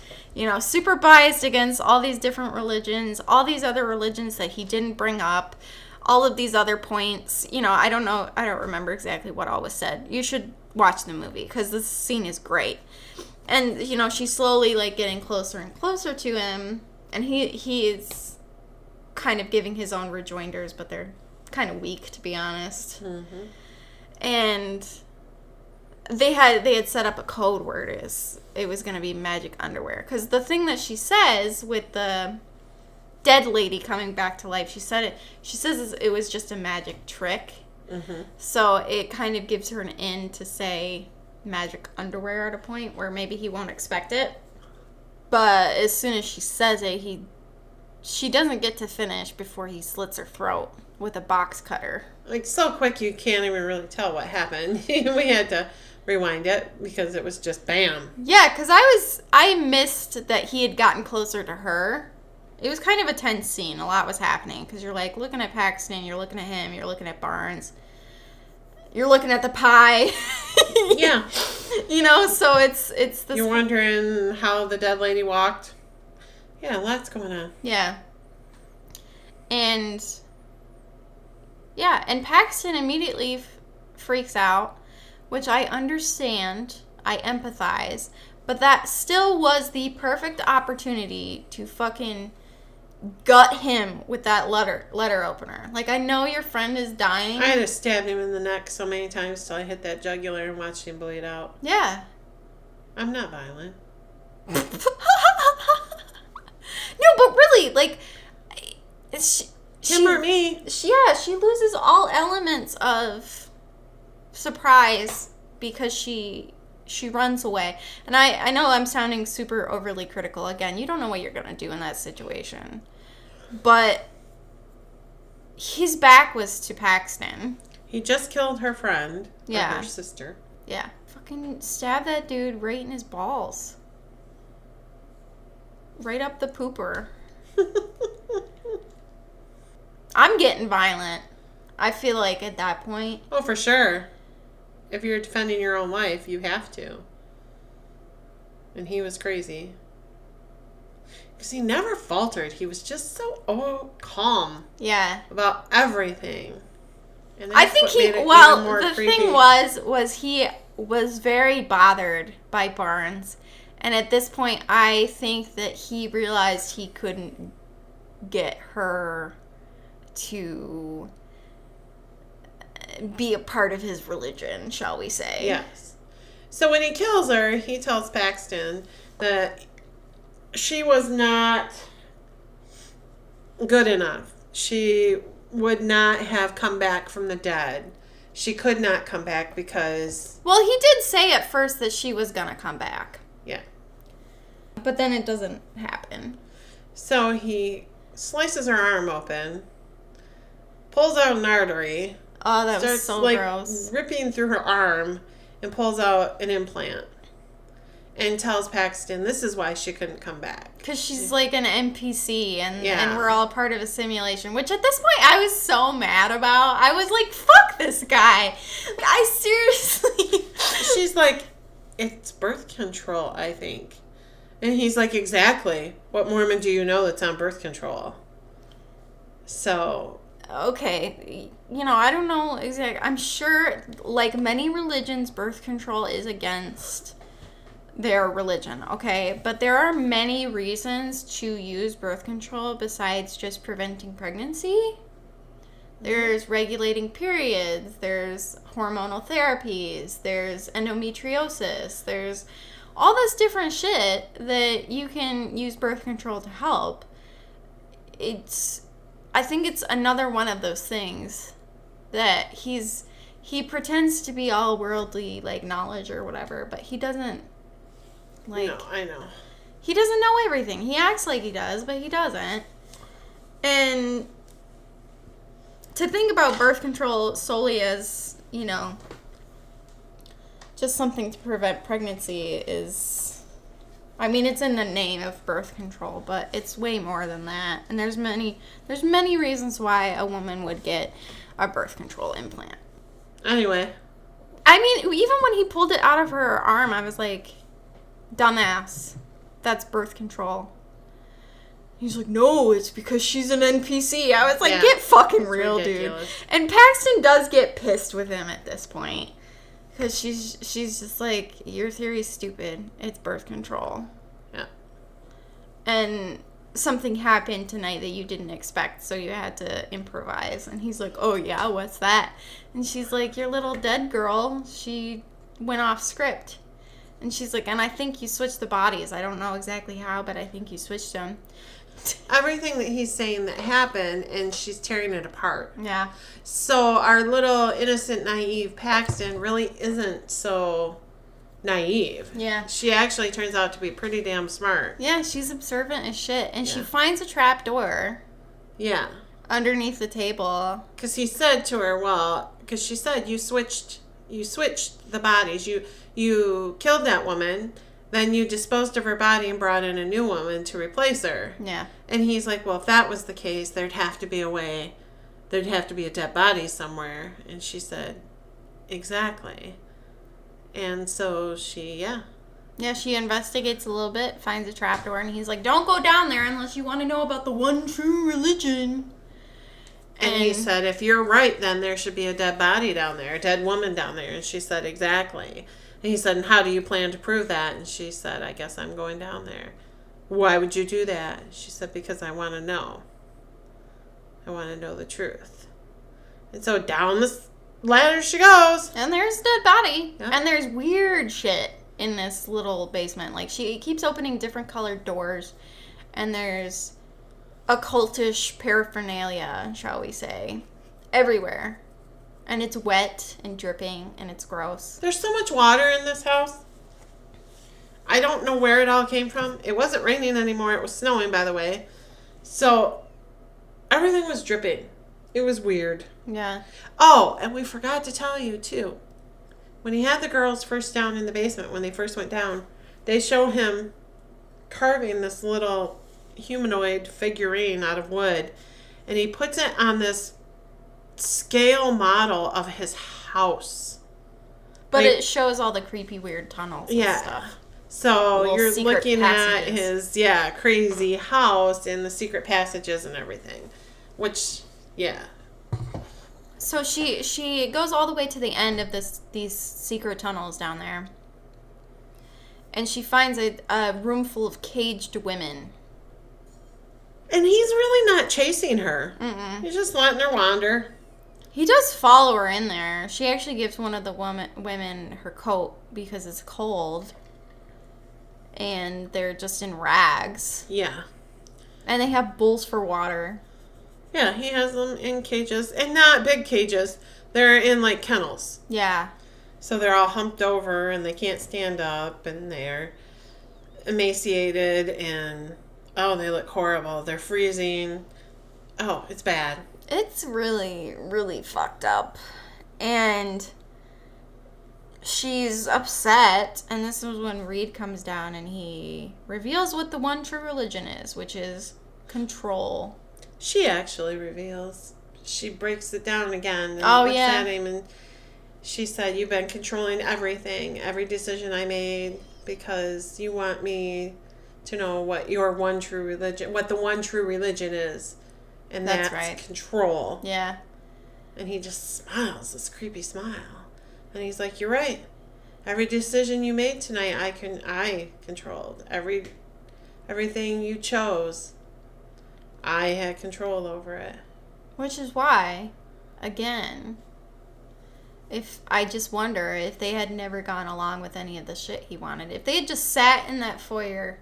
super biased against all these different religions, all these other religions that he didn't bring up, all of these other points. I don't know. I don't remember exactly what all was said. You should watch the movie because this scene is great. And, she's slowly, getting closer and closer to him. And he is kind of giving his own rejoinders, but they're kind of weak, to be honest. Mm-hmm. And they had set up a code word. It was going to be magic underwear. Because the thing that she says with the dead lady coming back to life, she says it was just a magic trick. Mm-hmm. So it kind of gives her an in to say magic underwear at a point where maybe he won't expect it. But as soon as she says it, she doesn't get to finish before he slits her throat with a box cutter. So quick you can't even really tell what happened. We had to rewind it because it was just bam. Yeah, because I missed that he had gotten closer to her. It was kind of a tense scene. A lot was happening because you're looking at Paxton, you're looking at him, you're looking at Barnes. You're looking at the pie. Yeah. So it's this. You're wondering how the dead lady walked. Yeah, lots going on. Yeah. And Paxton immediately freaks out, which I understand. I empathize. But that still was the perfect opportunity to fucking gut him with that letter opener. I know your friend is dying. I had to stab him in the neck so many times till I hit that jugular and watched him bleed out. Yeah. I'm not violent. No, but really, him or me. She loses all elements of surprise because she runs away. And I know I'm sounding super overly critical. Again, you don't know what you're going to do in that situation. But his back was to Paxton. He just killed her friend. Yeah. Or her sister. Yeah. Fucking stab that dude right in his balls. Right up the pooper. I'm getting violent. I feel like at that point. Oh, for sure. If you're defending your own life, you have to. And he was crazy. Because he never faltered. He was just so calm. Yeah. About everything. And I think the creepy. Thing was he was very bothered by Barnes. And at this point, I think that he realized he couldn't get her to be a part of his religion, shall we say. Yes. So when he kills her, he tells Paxton that she was not good enough. She would not have come back from the dead. She could not come back because... Well, he did say at first that she was going to come back. Yeah. But then it doesn't happen. So he slices her arm open, pulls out an artery... Oh, that was so gross. Ripping through her arm and pulls out an implant and tells Paxton this is why she couldn't come back. Because she's like an NPC and we're all part of a simulation, which at this point I was so mad about. I was like, fuck this guy. I seriously... She's like, it's birth control, I think. And he's like, exactly. What Mormon do you know that's on birth control? So... Okay, I don't know exactly. I'm sure, like many religions, birth control is against their religion, okay? But there are many reasons to use birth control besides just preventing pregnancy. There's regulating periods. There's hormonal therapies. There's endometriosis. There's all this different shit that you can use birth control to help. I think it's another one of those things that he pretends to be all worldly, like, knowledge or whatever, but he doesn't, like... No, I know. He doesn't know everything. He acts like he does, but he doesn't. And to think about birth control solely as, you know, just something to prevent pregnancy is... I mean, it's in the name of birth control, but it's way more than that. And there's many reasons why a woman would get a birth control implant. Anyway. I mean, even when he pulled it out of her arm, I was like, dumbass. That's birth control. He's like, no, it's because she's an NPC. I was like, get fucking real, dude. And Paxton does get pissed with him at this point. Because she's just like, your theory's stupid. It's birth control. Yeah. And something happened tonight that you didn't expect, so you had to improvise. And he's like, oh yeah, what's that? And she's like, your little dead girl, she went off script. And she's like, and I think you switched the bodies. I don't know exactly how, but I think you switched them. Everything that he's saying that happened, and she's tearing it apart. Yeah. So our little innocent, naive Paxton really isn't so naive. Yeah. She actually turns out to be pretty damn smart. Yeah, she's observant as shit. And she finds a trap door. Yeah. Underneath the table. Because he said to her, because she said, you switched the bodies. You killed that woman. Then you disposed of her body and brought in a new woman to replace her. Yeah. And he's like, well, if that was the case, there'd have to be a way. There'd have to be a dead body somewhere. And she said, exactly. And so Yeah, she investigates a little bit, finds a trapdoor, and he's like, don't go down there unless you want to know about the one true religion. And he said, if you're right, then there should be a dead body down there, a dead woman down there. And she said, exactly. And he said, and how do you plan to prove that? And she said, I guess I'm going down there. Why would you do that? She said, because I want to know. I want to know the truth. And so down the ladder she goes. And there's a dead body. Yeah. And there's weird shit in this little basement. Like, she keeps opening different colored doors. And there's occultish paraphernalia, shall we say, everywhere. And it's wet and dripping, and it's gross. There's so much water in this house. I don't know where it all came from. It wasn't raining anymore. It was snowing, by the way. So, everything was dripping. It was weird. Yeah. Oh, and we forgot to tell you, too. When he had the girls first down in the basement, when they first went down, they show him carving this little humanoid figurine out of wood. And he puts it on this scale model of his house. But it shows all the creepy, weird tunnels and stuff. So little you're looking passages. at his, crazy house and the secret passages and everything. Which, So she goes all the way to the end of these secret tunnels down there. And she finds a room full of caged women. And he's really not chasing her. Mm-mm. He's just letting her wander. He does follow her in there. She actually gives one of the women her coat because it's cold. And they're just in rags. Yeah. And they have bowls for water. Yeah, he has them in cages. And not big cages. They're in, like, kennels. Yeah. So they're all humped over and they can't stand up. And they're emaciated and, they look horrible. They're freezing. Oh, it's bad. It's really, really fucked up. And she's upset. And this is when Reed comes down and he reveals what the one true religion is, which is control. She actually reveals. She breaks it down again. And looks at him and she said, you've been controlling everything, every decision I made, because you want me to know what your one true religion, what the one true religion is. And that's right. Control. Yeah. And he just smiles, this creepy smile. And he's like, you're right. Every decision you made tonight, I controlled. Everything you chose, I had control over it. Which is why again, if I just wonder if they had never gone along with any of the shit he wanted. If they had just sat in that foyer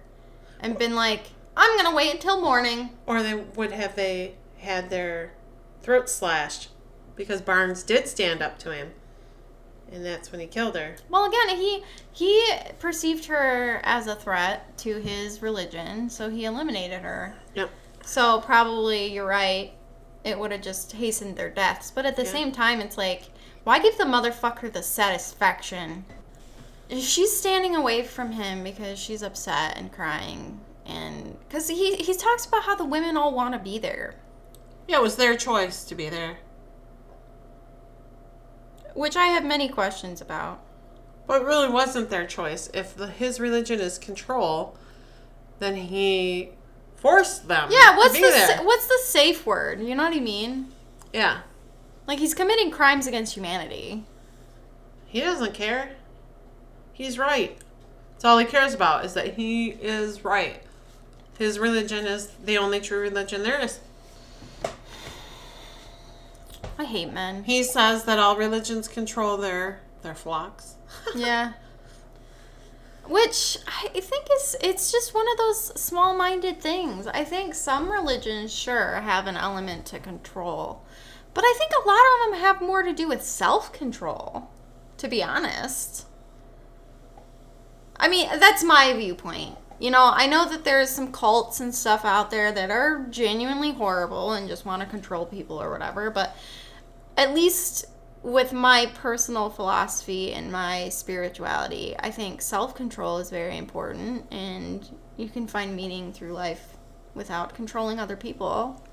and been like, I'm going to wait until morning. Or they had their throats slashed because Barnes did stand up to him. And that's when he killed her. Well, again, he perceived her as a threat to his religion, so he eliminated her. Yep. So probably, you're right, it would have just hastened their deaths. But at the same time, it's like, why give the motherfucker the satisfaction? She's standing away from him because she's upset and crying. And because he talks about how the women all want to be there. Yeah, it was their choice to be there. Which I have many questions about. But it really wasn't their choice. If his religion is control, then he forced them to be there. What's the safe word? You know what I mean? Yeah. Like, he's committing crimes against humanity. He doesn't care. He's right. That's all he cares about, is that he is right. His religion is the only true religion there is. I hate men. He says that all religions control their flocks. Yeah. Which I think it's just one of those small-minded things. I think some religions, sure, have an element to control. But I think a lot of them have more to do with self-control, to be honest. I mean, that's my viewpoint. You know, I know that there's some cults and stuff out there that are genuinely horrible and just want to control people or whatever, but at least with my personal philosophy and my spirituality, I think self-control is very important, and you can find meaning through life without controlling other people.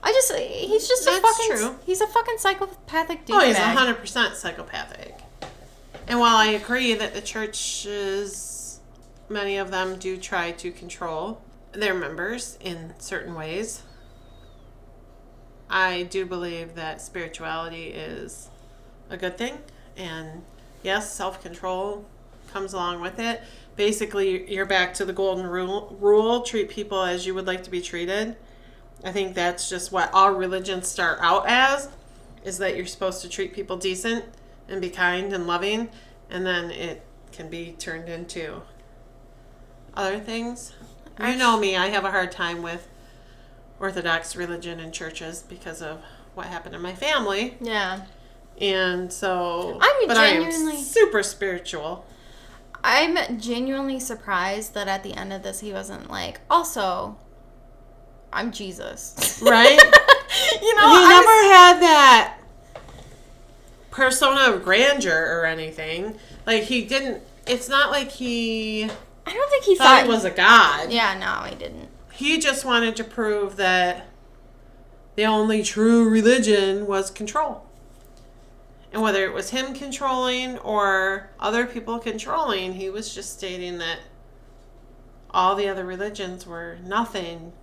He's just true. He's a fucking psychopathic dude. Oh, he's 100% psychopathic. And while I agree that the churches, many of them do try to control their members in certain ways, I do believe that spirituality is a good thing. And yes, self-control comes along with it. Basically, you're back to the golden rule. Treat people as you would like to be treated. I think that's just what all religions start out as, is that you're supposed to treat people decent and be kind and loving. And then it can be turned into other things. You know me, I have a hard time with Orthodox religion and churches because of what happened in my family. Yeah. And so, I am super spiritual. I'm genuinely surprised that at the end of this, he wasn't like, also, I'm Jesus. Right? You know, he never had that persona of grandeur or anything. Like, he didn't, it's not like I don't think he thought he was a god. Yeah, no, he didn't. He just wanted to prove that the only true religion was control. And whether it was him controlling or other people controlling, he was just stating that all the other religions were nothing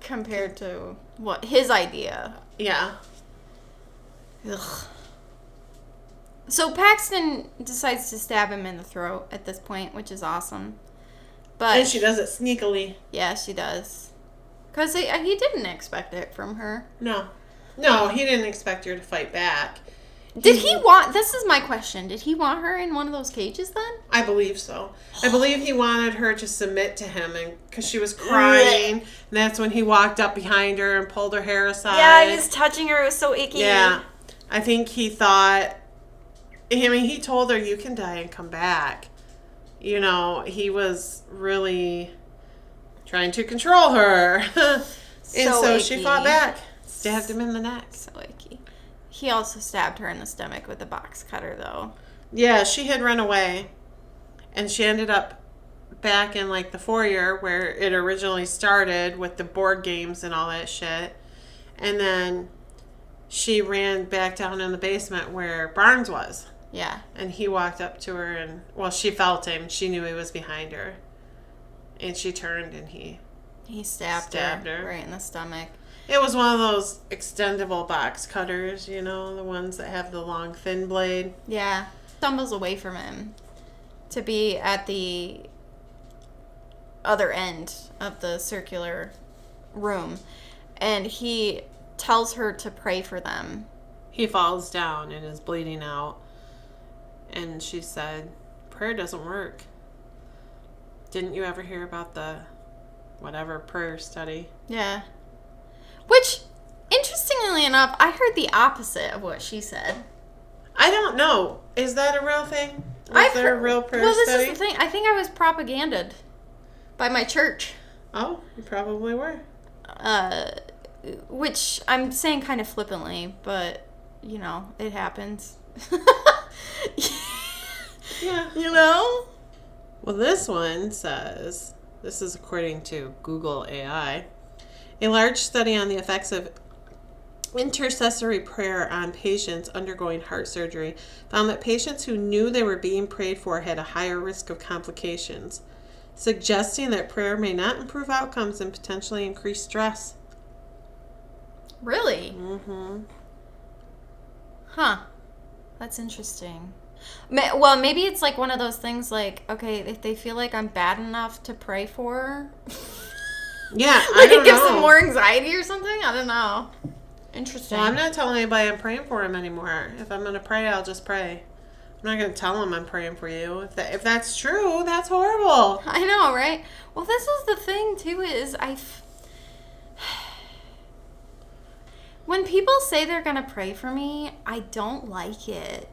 compared to what his idea. Yeah. Ugh. So Paxton decides to stab him in the throat at this point, which is awesome. And she does it sneakily. Yeah, she does. Because he didn't expect it from her. No, he didn't expect her to fight back. This is my question, did he want her in one of those cages then? I believe so. I believe he wanted her to submit to him, and because she was crying, and that's when he walked up behind her and pulled her hair aside. Yeah, he was touching her, it was so icky. Yeah, I think he thought, he told her, you can die and come back. You know, he was really trying to control her. So she fought back. Stabbed him in the neck. So icky. He also stabbed her in the stomach with a box cutter, though. Yeah, she had run away. And she ended up back in, like, the foyer where it originally started with the board games and all that shit. And then she ran back down in the basement where Barnes was. Yeah. And he walked up to her and, well, she felt him. She knew he was behind her. And she turned and he stabbed her right in the stomach. It was one of those extendable box cutters, you know, the ones that have the long, thin blade. Yeah. Stumbles away from him to be at the other end of the circular room. And he tells her to pray for them. he falls down and is bleeding out. And she said, prayer doesn't work. Didn't you ever hear about the whatever prayer study? Yeah. Which, interestingly enough, I heard the opposite of what she said. I don't know. Is that a real thing? Was there a real prayer study? Well, this is the thing. I think I was propaganded by my church. Oh, you probably were. Which I'm saying kind of flippantly, but, you know, it happens. Yeah. You know? Well, this one says, this is according to Google AI, a large study on the effects of intercessory prayer on patients undergoing heart surgery found that patients who knew they were being prayed for had a higher risk of complications, suggesting that prayer may not improve outcomes and potentially increase stress. Really? Mm-hmm. Huh. That's interesting. Well, maybe it's like one of those things like, okay, if they feel like I'm bad enough to pray for. Yeah, like it gives them more anxiety or something? I don't know. Interesting. Well, I'm not telling anybody I'm praying for them anymore. If I'm going to pray, I'll just pray. I'm not going to tell them I'm praying for you. If that's true, that's horrible. I know, right? Well, this is the thing, too, is when people say they're going to pray for me, I don't like it.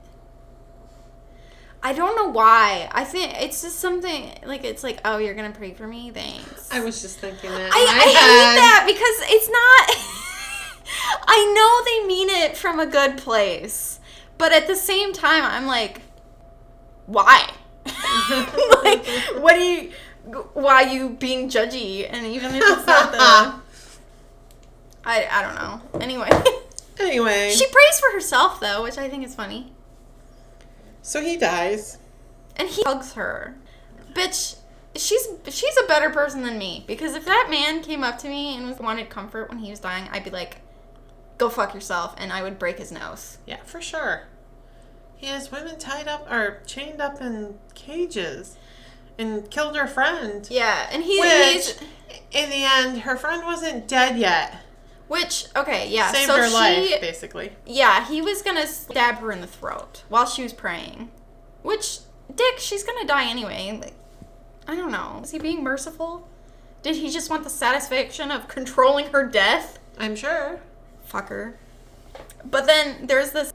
I don't know why. I think it's just something, like, it's like, oh, you're going to pray for me? Thanks. I was just thinking that. I hate that because it's not, I know they mean it from a good place, but at the same time, I'm like, why? Like, why are you being judgy? And even if it's not I don't know. Anyway. She prays for herself, though, which I think is funny. So he dies. And he hugs her. Bitch, she's a better person than me. Because if that man came up to me and wanted comfort when he was dying, I'd be like, go fuck yourself. And I would break his nose. Yeah, for sure. He has women tied up or chained up in cages and killed her friend. Yeah, and he's in the end, her friend wasn't dead yet. Which, okay, yeah. Saved her life, basically. Yeah, he was going to stab her in the throat while she was praying. Which, dick, she's going to die anyway. Like, I don't know. Is he being merciful? Did he just want the satisfaction of controlling her death? I'm sure. Fucker. But then there's this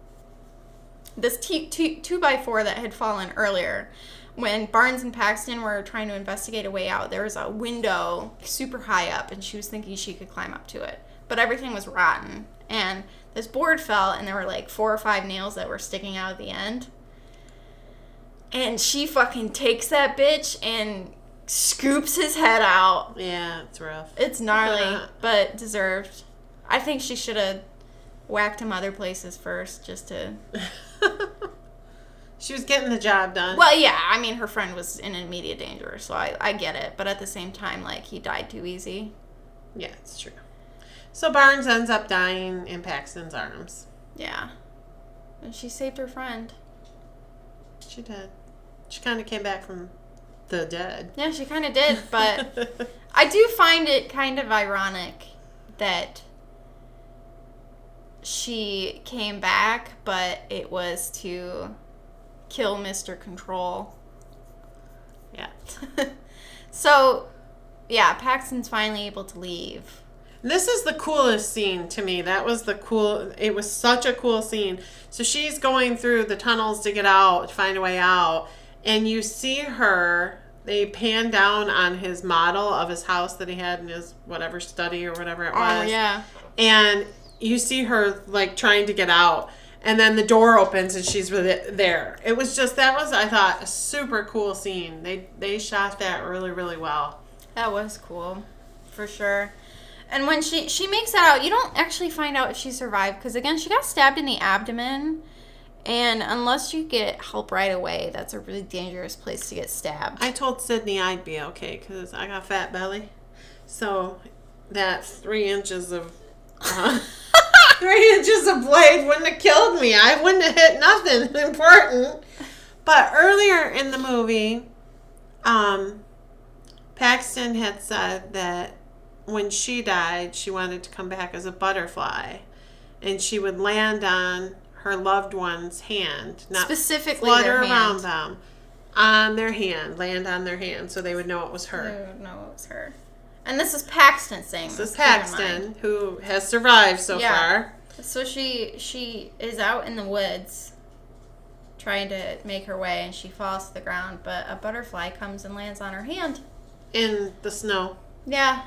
2x4 that had fallen earlier. When Barnes and Paxton were trying to investigate a way out, there was a window super high up, and she was thinking she could climb up to it. But everything was rotten, and this board fell, and there were like 4 or 5 nails that were sticking out at the end. And she fucking takes that bitch and scoops his head out. Yeah, it's rough. It's gnarly, but deserved. I think she should have whacked him other places first, just to... She was getting the job done. Well, yeah, I mean, her friend was in immediate danger, so I get it. But at the same time, like, he died too easy. Yeah, it's true. So Barnes ends up dying in Paxton's arms. Yeah. And she saved her friend. She did. She kind of came back from the dead. Yeah, she kind of did, but I do find it kind of ironic that she came back, but it was to kill Mr. Control. Yeah. So, yeah, Paxton's finally able to leave. This is the coolest scene to me. It was such a cool scene. So she's going through the tunnels to get out, to find a way out. And you see her, they pan down on his model of his house that he had in his whatever study or whatever it was. Oh, yeah. And you see her like trying to get out. And then the door opens and she's there. It was just, I thought, a super cool scene. They shot that really, really well. That was cool. For sure. And when she makes that out, you don't actually find out if she survived. Because, again, she got stabbed in the abdomen. And unless you get help right away, that's a really dangerous place to get stabbed. I told Sydney I'd be okay because I got fat belly. So that 3 inches of... 3 inches of blade wouldn't have killed me. I wouldn't have hit nothing important. But earlier in the movie, Paxton had said that when she died, she wanted to come back as a butterfly. and she would land on her loved one's hand, not specifically flutter their around hand. them, on their hand, land on their hand, so they would know it was her. They would know it was her. And this is Paxton saying this. This is Paxton, who has survived so far. So she is out in the woods trying to make her way, and she falls to the ground, but a butterfly comes and lands on her hand. In the snow. Yeah.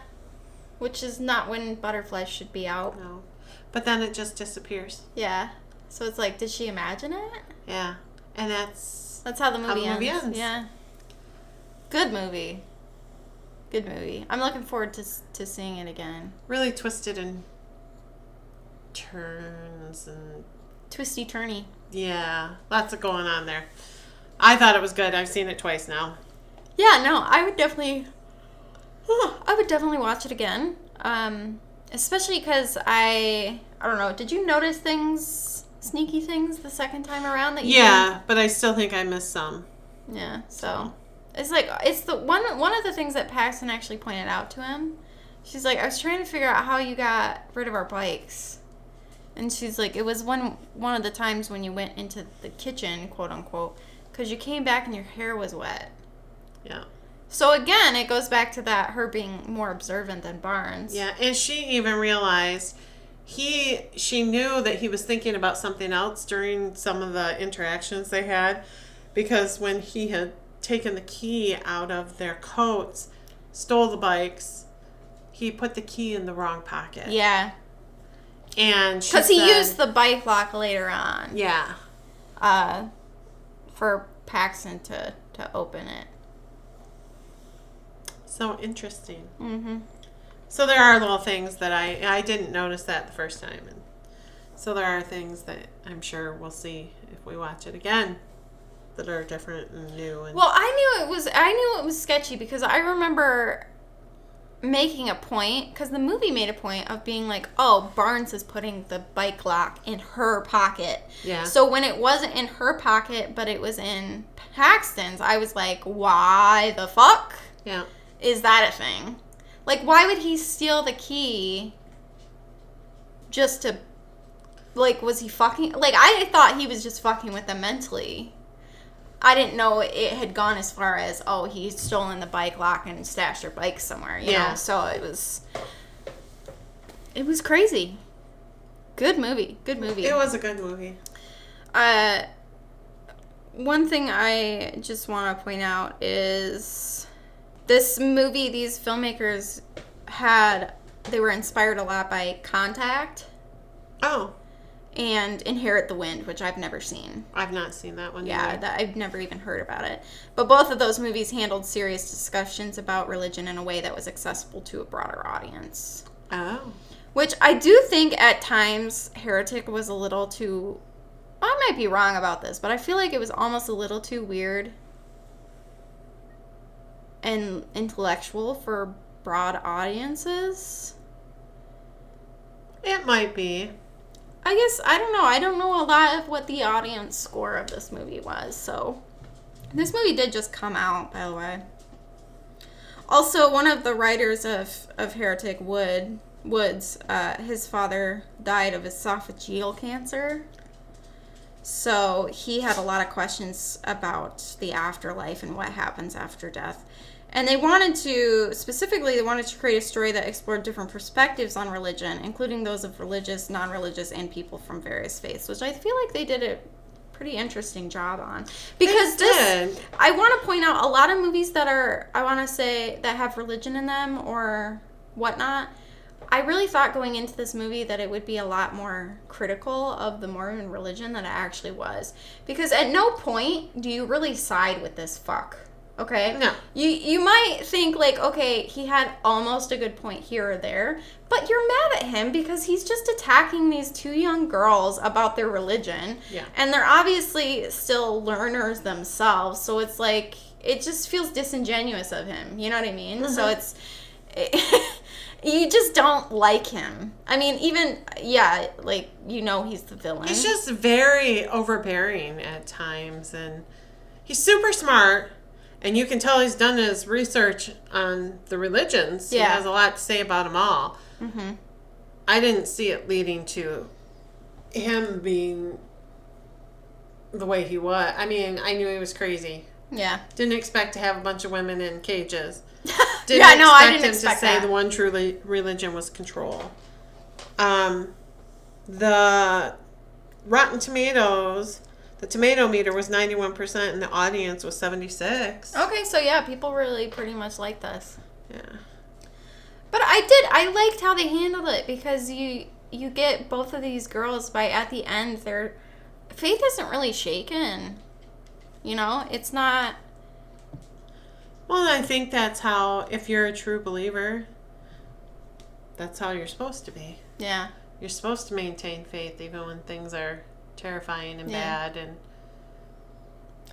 Which is not when butterflies should be out. No. But then it just disappears. Yeah. So it's like, did she imagine it? Yeah. And that's how the movie ends. Yeah. Good movie. Good movie. I'm looking forward to seeing it again. Really twisted and turns and... Twisty, turny. Yeah. Lots of going on there. I thought it was good. I've seen it twice now. Yeah, no, I would definitely watch it again. Especially because I don't know, did you notice sneaky things the second time around that you didn't? But I still think I missed some. Yeah, so it's like, it's the one of the things that Paxton actually pointed out to him. She's like, I was trying to figure out how you got rid of our bikes. And she's like, it was one of the times when you went into the kitchen, quote unquote, because you came back and your hair was wet. Yeah. So again, it goes back to that, her being more observant than Barnes. Yeah, and she even realized she knew that he was thinking about something else during some of the interactions they had, because when he had taken the key out of their coats, stole the bikes, he put the key in the wrong pocket. Yeah. And because he used the bike lock later on. Yeah. For Paxton to open it. So interesting. Mm-hmm. So there are little things that I didn't notice that the first time, and so there are things that I'm sure we'll see if we watch it again that are different and new. And well, I knew it was sketchy because I remember making a point, because the movie made a point of being like, oh, Barnes is putting the bike lock in her pocket. Yeah. So when it wasn't in her pocket, but it was in Paxton's, I was like, why the fuck? Yeah. Is that a thing? Like, why would he steal the key just to, like, was he fucking, like, I thought he was just fucking with them mentally. I didn't know it had gone as far as, oh, he's stolen the bike lock and stashed her bike somewhere, you know? So it was crazy. Good movie. Good movie. It was a good movie. One thing I just want to point out is this movie, these filmmakers they were inspired a lot by Contact. Oh. And Inherit the Wind, which I've never seen. I've not seen that one. Yeah, I've never even heard about it. But both of those movies handled serious discussions about religion in a way that was accessible to a broader audience. Oh. Which I do think at times Heretic was a little too... I might be wrong about this, but I feel like it was almost a little too weird and intellectual for broad audiences. It might be. I guess, I don't know. I don't know a lot of what the audience score of this movie was, so... This movie did just come out, by the way. Also, one of the writers of Heretic, Woods, his father died of esophageal cancer. So he had a lot of questions about the afterlife and what happens after death. And they wanted to create a story that explored different perspectives on religion, including those of religious, non-religious, and people from various faiths, which I feel like they did a pretty interesting job on. Because I want to point out a lot of movies that have religion in them or whatnot. I really thought going into this movie that it would be a lot more critical of the Mormon religion than it actually was. Because at no point do you really side with this fuck. Okay? No. You might think, like, okay, he had almost a good point here or there, but you're mad at him because he's just attacking these two young girls about their religion. Yeah. And they're obviously still learners themselves, so it's like, it just feels disingenuous of him. You know what I mean? Mm-hmm. So you just don't like him. I mean, even, yeah, like, he's the villain. He's just very overbearing at times, and he's super smart. And you can tell he's done his research on the religions. Yeah. He has a lot to say about them all. Mm-hmm. I didn't see it leading to him being the way he was. I mean, I knew he was crazy. Yeah. Didn't expect to have a bunch of women in cages. I didn't expect him to say the one true religion was control. The Rotten Tomatoes, the tomato meter was 91% and the audience was 76%. Okay, so yeah, people really pretty much like this. Yeah. But I liked how they handled it, because you get both of these girls by at the end, their faith isn't really shaken. You know, it's not. Well, I think that's how, if you're a true believer, that's how you're supposed to be. Yeah. You're supposed to maintain faith even when things are terrifying and bad. And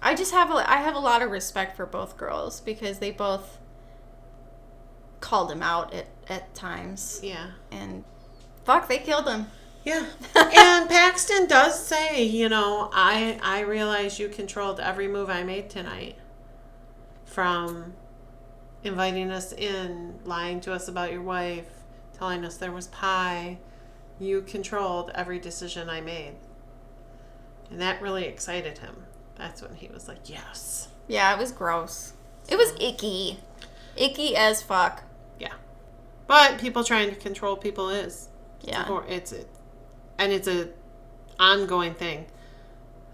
I have a lot of respect for both girls, because they both called him out at times. Yeah. And fuck, they killed him. Yeah. And Paxton does say, you know, I realize you controlled every move I made tonight. From inviting us in, lying to us about your wife, telling us there was pie. You controlled every decision I made. And that really excited him. That's when he was like, yes. Yeah, it was gross. It was icky. Icky as fuck. Yeah. But people trying to control people is. Yeah. It's a ongoing thing.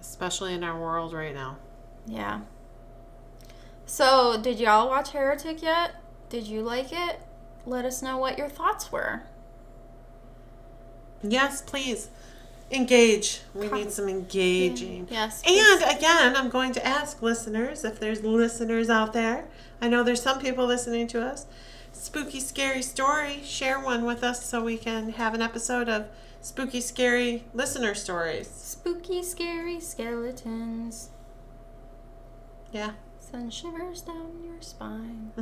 Especially in our world right now. Yeah. So, did y'all watch Heretic yet? Did you like it? Let us know what your thoughts were. Yes, please. Engage. We need some engaging. Yes. Please. And again, I'm going to ask listeners, if there's listeners out there. I know there's some people listening to us. Spooky, scary story. Share one with us so we can have an episode of spooky, scary listener stories. Spooky, scary skeletons. Yeah. Send shivers down your spine.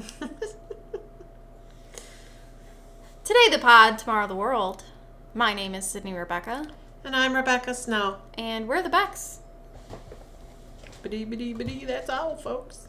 Today the pod, tomorrow the world. My name is Sydney Rebecca. And I'm Rebecca Snow. And we're the Becks. Biddy, biddy, biddy, that's all, folks.